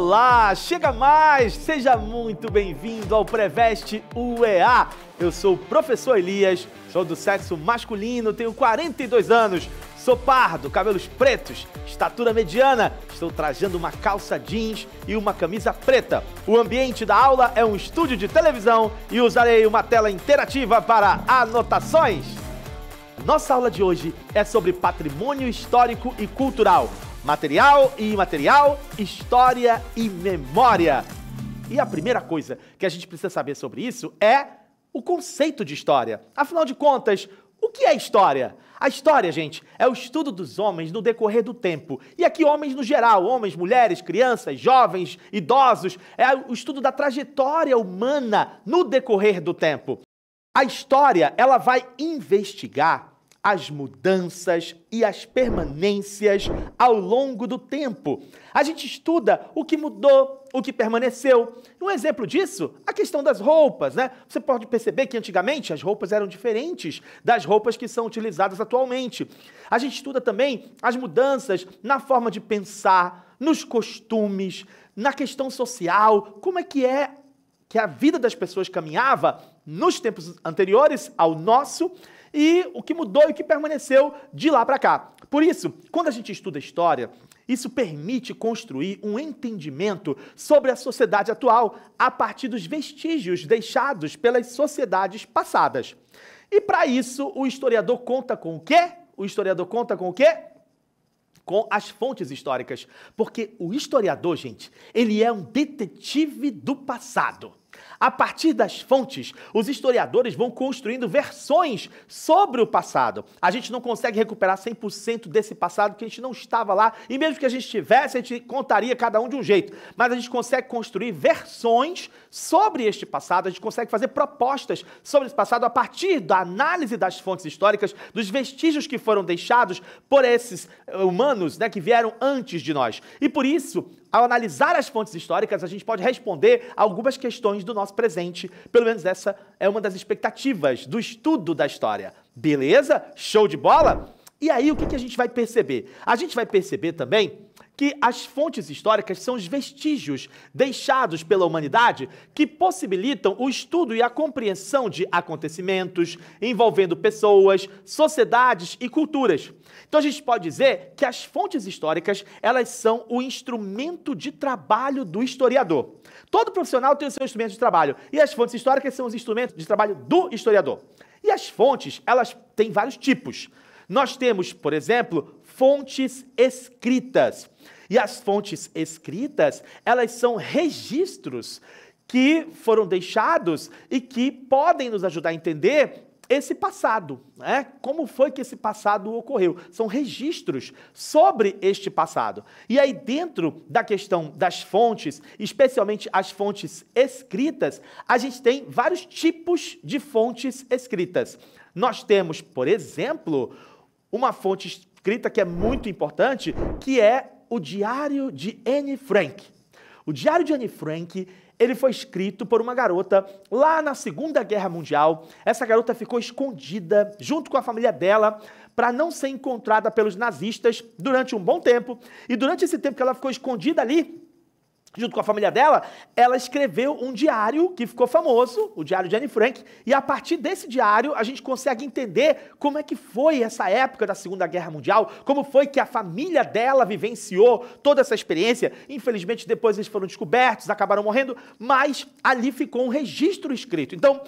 Olá, chega mais, seja muito bem-vindo ao Preveste UEA. Eu sou o professor Elias, sou do sexo masculino, tenho 42 anos, sou pardo, cabelos pretos, estatura mediana, estou trajando uma calça jeans e uma camisa preta. O ambiente da aula é um estúdio de televisão e usarei uma tela interativa para anotações. Nossa aula de hoje é sobre patrimônio histórico e cultural. Material e imaterial, história e memória. E a primeira coisa que a gente precisa saber sobre isso é o conceito de história. Afinal de contas, o que é história? A história, gente, é o estudo dos homens no decorrer do tempo. E aqui homens no geral, homens, mulheres, crianças, jovens, idosos. É o estudo da trajetória humana no decorrer do tempo. A história, ela vai investigar as mudanças e as permanências ao longo do tempo. A gente estuda o que mudou, o que permaneceu. Um exemplo disso, a questão das roupas, né? Você pode perceber que antigamente as roupas eram diferentes das roupas que são utilizadas atualmente. A gente estuda também as mudanças na forma de pensar, nos costumes, na questão social, como é que a vida das pessoas caminhava nos tempos anteriores ao nosso e o que mudou e o que permaneceu de lá para cá. Por isso, quando a gente estuda história, isso permite construir um entendimento sobre a sociedade atual a partir dos vestígios deixados pelas sociedades passadas. E para isso, o historiador conta com o quê? O historiador conta com o quê? Com as fontes históricas. Porque o historiador, gente, ele é um detetive do passado. A partir das fontes, os historiadores vão construindo versões sobre o passado. A gente não consegue recuperar 100% desse passado porque a gente não estava lá, e mesmo que a gente estivesse, a gente contaria cada um de um jeito. Mas a gente consegue construir versões sobre este passado, a gente consegue fazer propostas sobre esse passado a partir da análise das fontes históricas, dos vestígios que foram deixados por esses humanos, né, que vieram antes de nós. E por isso, ao analisar as fontes históricas, a gente pode responder algumas questões do nosso presente. Pelo menos essa é uma das expectativas do estudo da história. Beleza? Show de bola? E aí, o que a gente vai perceber? A gente vai perceber também que as fontes históricas são os vestígios deixados pela humanidade que possibilitam o estudo e a compreensão de acontecimentos envolvendo pessoas, sociedades e culturas. Então a gente pode dizer que as fontes históricas, elas são o instrumento de trabalho do historiador. Todo profissional tem o seu instrumento de trabalho e as fontes históricas são os instrumentos de trabalho do historiador. E as fontes, elas têm vários tipos. Nós temos, por exemplo, fontes escritas. E as fontes escritas, elas são registros que foram deixados e que podem nos ajudar a entender esse passado, né? Como foi que esse passado ocorreu? São registros sobre este passado. E aí, dentro da questão das fontes, especialmente as fontes escritas, a gente tem vários tipos de fontes escritas. Nós temos, por exemplo, uma fonte escrita que é muito importante, que é o Diário de Anne Frank. O Diário de Anne Frank, ele foi escrito por uma garota lá na Segunda Guerra Mundial. Essa garota ficou escondida junto com a família dela para não ser encontrada pelos nazistas durante um bom tempo. E durante esse tempo que ela ficou escondida ali, junto com a família dela, ela escreveu um diário que ficou famoso, o Diário de Anne Frank, e a partir desse diário a gente consegue entender como é que foi essa época da Segunda Guerra Mundial, como foi que a família dela vivenciou toda essa experiência. Infelizmente, depois eles foram descobertos, acabaram morrendo, mas ali ficou um registro escrito. Então,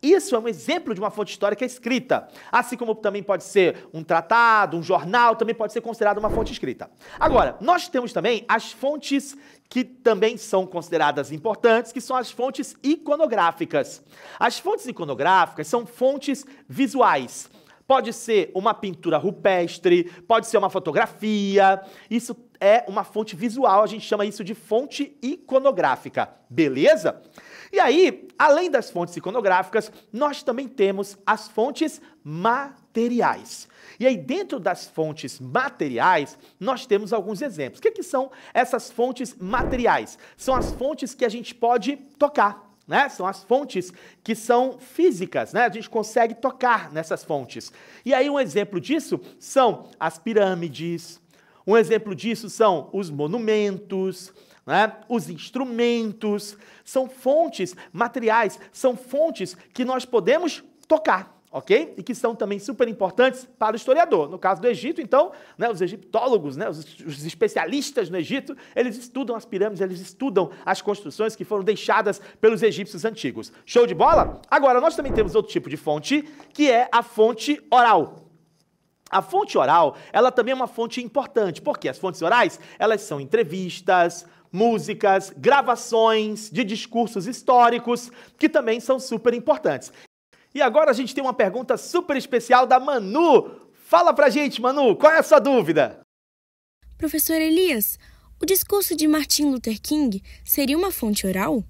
isso é um exemplo de uma fonte histórica escrita, assim como também pode ser um tratado, um jornal, também pode ser considerado uma fonte escrita. Agora, nós temos também as fontes que também são consideradas importantes, que são as fontes iconográficas. As fontes iconográficas são fontes visuais. Pode ser uma pintura rupestre, pode ser uma fotografia, isso é uma fonte visual, a gente chama isso de fonte iconográfica, beleza? E aí, além das fontes iconográficas, nós também temos as fontes materiais. E aí, dentro das fontes materiais, nós temos alguns exemplos. O que são essas fontes materiais? São as fontes que a gente pode tocar, né? São as fontes que são físicas, né? A gente consegue tocar nessas fontes. E aí, um exemplo disso são as pirâmides, um exemplo disso são os monumentos, né? Os instrumentos, são fontes materiais, são fontes que nós podemos tocar, ok? E que são também super importantes para o historiador. No caso do Egito, então, né, os egiptólogos, né, os especialistas no Egito, eles estudam as pirâmides, eles estudam as construções que foram deixadas pelos egípcios antigos. Show de bola? Agora, nós também temos outro tipo de fonte, que é a fonte oral. A fonte oral, ela também é uma fonte importante, porque as fontes orais, elas são entrevistas, músicas, gravações de discursos históricos, que também são super importantes. E agora a gente tem uma pergunta super especial da Manu. Fala pra gente, Manu, qual é a sua dúvida? Professor Elias, o discurso de Martin Luther King seria uma fonte oral?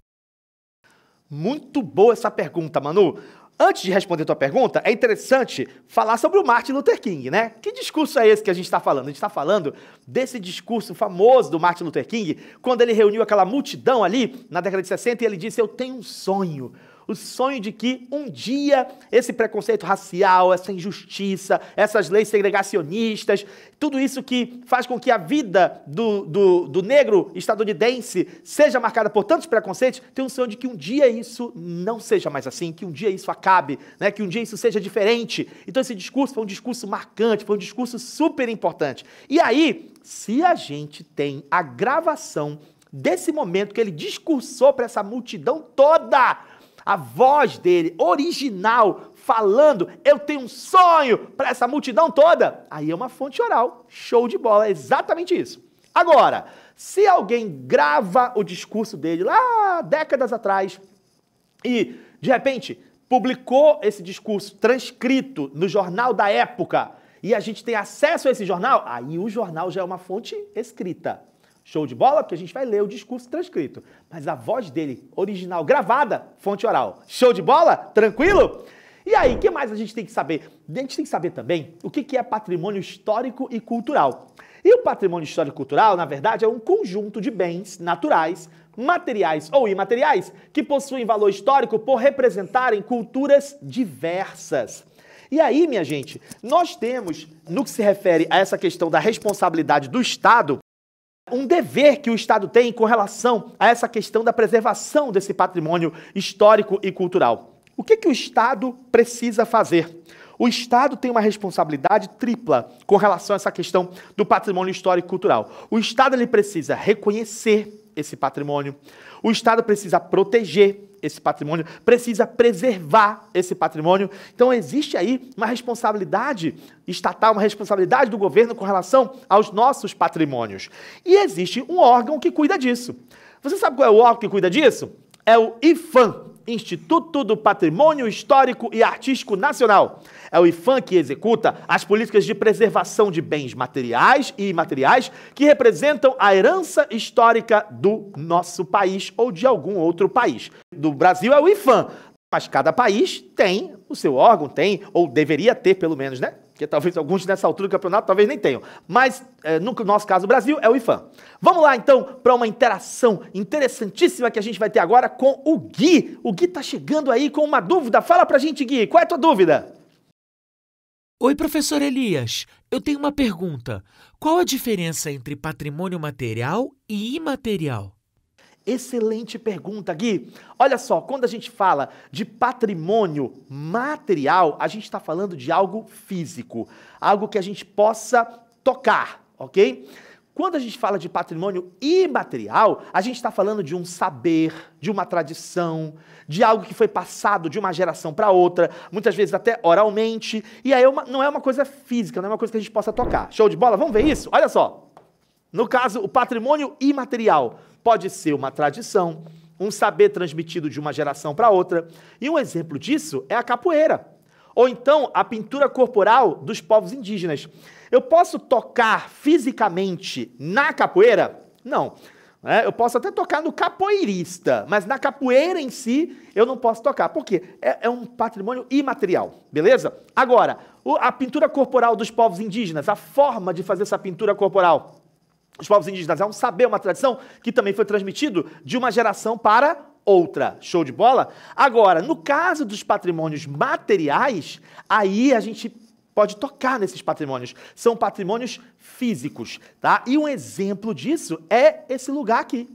Muito boa essa pergunta, Manu. Antes de responder tua pergunta, é interessante falar sobre o Martin Luther King, né? Que discurso é esse que a gente está falando? A gente está falando desse discurso famoso do Martin Luther King, quando ele reuniu aquela multidão ali, na década de 60, e ele disse, eu tenho um sonho. O sonho de que um dia esse preconceito racial, essa injustiça, essas leis segregacionistas, tudo isso que faz com que a vida do negro estadunidense seja marcada por tantos preconceitos, tem um sonho de que um dia isso não seja mais assim, que um dia isso acabe, né, que um dia isso seja diferente. Então esse discurso foi um discurso marcante, foi um discurso super importante. E aí, se a gente tem a gravação desse momento que ele discursou para essa multidão toda, a voz dele, original, falando, eu tenho um sonho para essa multidão toda, aí é uma fonte oral. Show de bola, é exatamente isso. Agora, se alguém grava o discurso dele lá décadas atrás e, de repente, publicou esse discurso transcrito no jornal da época e a gente tem acesso a esse jornal, aí o jornal já é uma fonte escrita. Show de bola? Porque a gente vai ler o discurso transcrito. Mas a voz dele, original, gravada, fonte oral. Show de bola? Tranquilo? E aí, o que mais a gente tem que saber? A gente tem que saber também o que é patrimônio histórico e cultural. E o patrimônio histórico e cultural, na verdade, é um conjunto de bens naturais, materiais ou imateriais, que possuem valor histórico por representarem culturas diversas. E aí, minha gente, nós temos, no que se refere a essa questão da responsabilidade do Estado, um dever que o Estado tem com relação a essa questão da preservação desse patrimônio histórico e cultural. O que o Estado precisa fazer? O Estado tem uma responsabilidade tripla com relação a essa questão do patrimônio histórico e cultural. O Estado ele precisa reconhecer esse patrimônio, o Estado precisa proteger esse patrimônio, precisa preservar esse patrimônio. Então existe aí uma responsabilidade estatal, uma responsabilidade do governo com relação aos nossos patrimônios. E existe um órgão que cuida disso. Você sabe qual é o órgão que cuida disso? É o IPHAN, Instituto do Patrimônio Histórico e Artístico Nacional. É o IPHAN que executa as políticas de preservação de bens materiais e imateriais que representam a herança histórica do nosso país ou de algum outro país. Do Brasil é o IPHAN, mas cada país tem o seu órgão, tem, ou deveria ter pelo menos, né? Porque talvez alguns nessa altura do campeonato talvez nem tenham. Mas, no nosso caso, o Brasil é o IPHAN. Vamos lá, então, para uma interação interessantíssima que a gente vai ter agora com o Gui. O Gui tá chegando aí com uma dúvida. Fala pra gente, Gui, qual é a tua dúvida? Oi, professor Elias. Eu tenho uma pergunta. Qual a diferença entre patrimônio material e imaterial? Excelente pergunta, Gui. Olha só, quando a gente fala de patrimônio material, a gente está falando de algo físico, algo que a gente possa tocar, ok? Quando a gente fala de patrimônio imaterial, a gente está falando de um saber, de uma tradição, de algo que foi passado de uma geração para outra, muitas vezes até oralmente, e aí não é uma coisa física, não é uma coisa que a gente possa tocar. Show de bola? Vamos ver isso? Olha só. No caso, o patrimônio imaterial pode ser uma tradição, um saber transmitido de uma geração para outra. E um exemplo disso é a capoeira. Ou então a pintura corporal dos povos indígenas. Eu posso tocar fisicamente na capoeira? Não. Eu posso até tocar no capoeirista, mas na capoeira em si eu não posso tocar. Por quê? É um patrimônio imaterial, beleza? Agora, a pintura corporal dos povos indígenas, a forma de fazer essa pintura corporal. Os povos indígenas é um saber, uma tradição que também foi transmitido de uma geração para outra. Show de bola? Agora, no caso dos patrimônios materiais, aí a gente pode tocar nesses patrimônios. São patrimônios físicos, tá? E um exemplo disso é esse lugar aqui.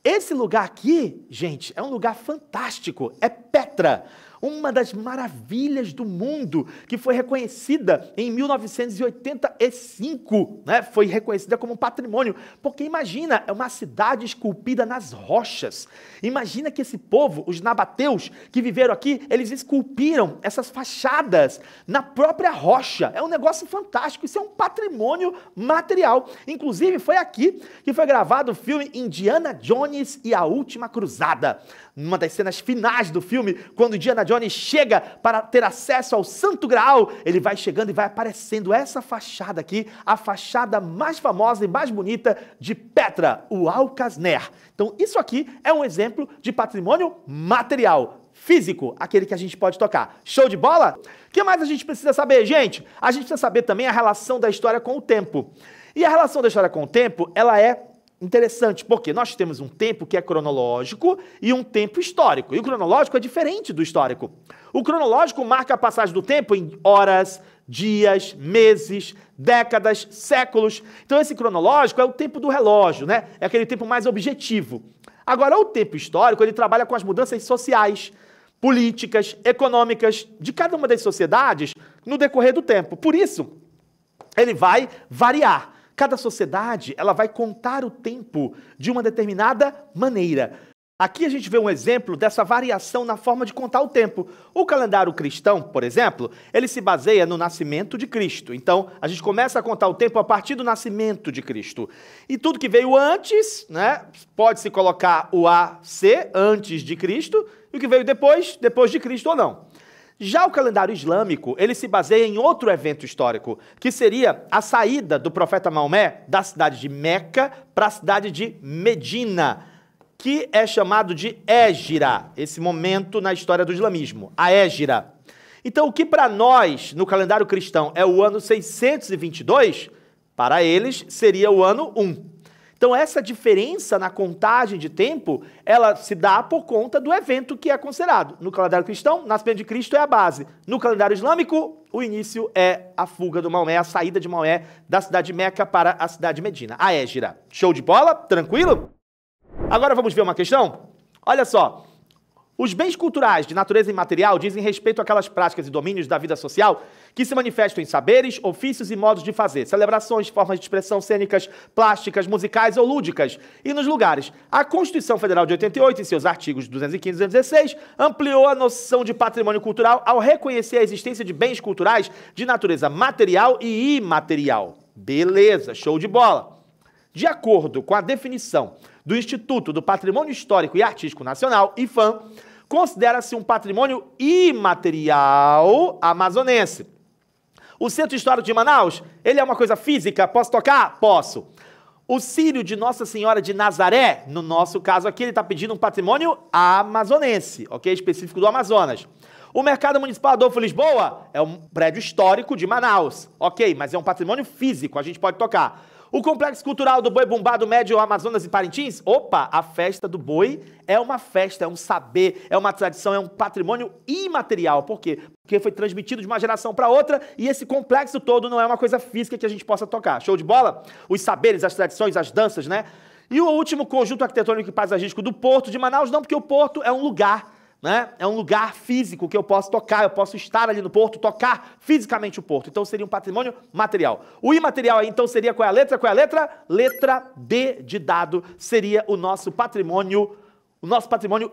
Esse lugar aqui, gente, é um lugar fantástico. É Petra, uma das maravilhas do mundo, que foi reconhecida em 1985, né? Foi reconhecida como um patrimônio, porque imagina, é uma cidade esculpida nas rochas. Imagina que esse povo, os nabateus que viveram aqui, eles esculpiram essas fachadas na própria rocha. É um negócio fantástico, isso é um patrimônio material. Inclusive, foi aqui que foi gravado o filme Indiana Jones e a Última Cruzada. Numa das cenas finais do filme, quando Indiana Jones chega para ter acesso ao Santo Graal, ele vai chegando e vai aparecendo essa fachada aqui, a fachada mais famosa e mais bonita de Petra, o Alcasner. Então isso aqui é um exemplo de patrimônio material, físico, aquele que a gente pode tocar. Show de bola? O que mais a gente precisa saber, gente? A gente precisa saber também a relação da história com o tempo. E a relação da história com o tempo, ela é interessante, porque nós temos um tempo que é cronológico e um tempo histórico. E o cronológico é diferente do histórico. O cronológico marca a passagem do tempo em horas, dias, meses, décadas, séculos. Então esse cronológico é o tempo do relógio, né? É aquele tempo mais objetivo. Agora, o tempo histórico, ele trabalha com as mudanças sociais, políticas, econômicas de cada uma das sociedades no decorrer do tempo. Por isso, ele vai variar. Cada sociedade, ela vai contar o tempo de uma determinada maneira. Aqui a gente vê um exemplo dessa variação na forma de contar o tempo. O calendário cristão, por exemplo, ele se baseia no nascimento de Cristo. Então, a gente começa a contar o tempo a partir do nascimento de Cristo. E tudo que veio antes, né, pode-se colocar o AC, antes de Cristo, e o que veio depois de Cristo ou não. Já o calendário islâmico, ele se baseia em outro evento histórico, que seria a saída do profeta Maomé da cidade de Meca para a cidade de Medina, que é chamado de Égira, esse momento na história do islamismo, a Égira. Então, o que para nós, no calendário cristão, é o ano 622, para eles seria o ano 1. Então, essa diferença na contagem de tempo, ela se dá por conta do evento que é considerado. No calendário cristão, o nascimento de Cristo é a base. No calendário islâmico, o início é a fuga do Maomé, a saída de Maomé da cidade de Meca para a cidade de Medina, a Égira. Show de bola? Tranquilo? Agora vamos ver uma questão? Olha só. Os bens culturais de natureza imaterial dizem respeito àquelas práticas e domínios da vida social que se manifestam em saberes, ofícios e modos de fazer, celebrações, formas de expressão cênicas, plásticas, musicais ou lúdicas. E nos lugares. A Constituição Federal de 88, em seus artigos 215 e 216, ampliou a noção de patrimônio cultural ao reconhecer a existência de bens culturais de natureza material e imaterial. Beleza, show de bola. De acordo com a definição do Instituto do Patrimônio Histórico e Artístico Nacional, IPHAN, considera-se um patrimônio imaterial amazonense. O Centro Histórico de Manaus, ele é uma coisa física? Posso tocar? Posso. O Círio de Nossa Senhora de Nazaré, no nosso caso aqui, ele está pedindo um patrimônio amazonense, ok? Específico do Amazonas. O Mercado Municipal Adolfo Lisboa é um prédio histórico de Manaus, ok? Mas é um patrimônio físico, a gente pode tocar. O Complexo Cultural do Boi Bumbá do Médio Amazonas e Parintins, opa, a festa do boi é uma festa, é um saber, é uma tradição, é um patrimônio imaterial. Por quê? Porque foi transmitido de uma geração para outra e esse complexo todo não é uma coisa física que a gente possa tocar. Show de bola? Os saberes, as tradições, as danças, né? E o último conjunto arquitetônico e paisagístico do Porto de Manaus, não, porque o Porto é um lugar, né? É um lugar físico que eu posso tocar, eu posso estar ali no porto, tocar fisicamente o porto. Então seria um patrimônio material. O imaterial aí, então, seria qual é a letra? Qual é a letra? Letra D de dado seria o nosso patrimônio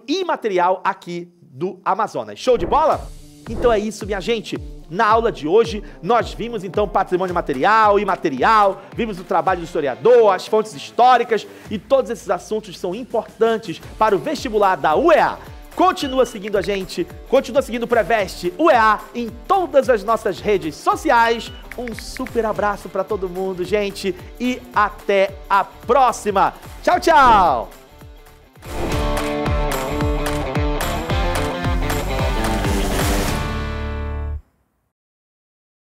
imaterial aqui do Amazonas. Show de bola? Então é isso, minha gente. Na aula de hoje, nós vimos, então, patrimônio material, imaterial, vimos o trabalho do historiador, as fontes históricas e todos esses assuntos são importantes para o vestibular da UEA. Continua seguindo a gente, continua seguindo o Preveste UEA em todas as nossas redes sociais. Um super abraço para todo mundo, gente, e até a próxima. Tchau, tchau!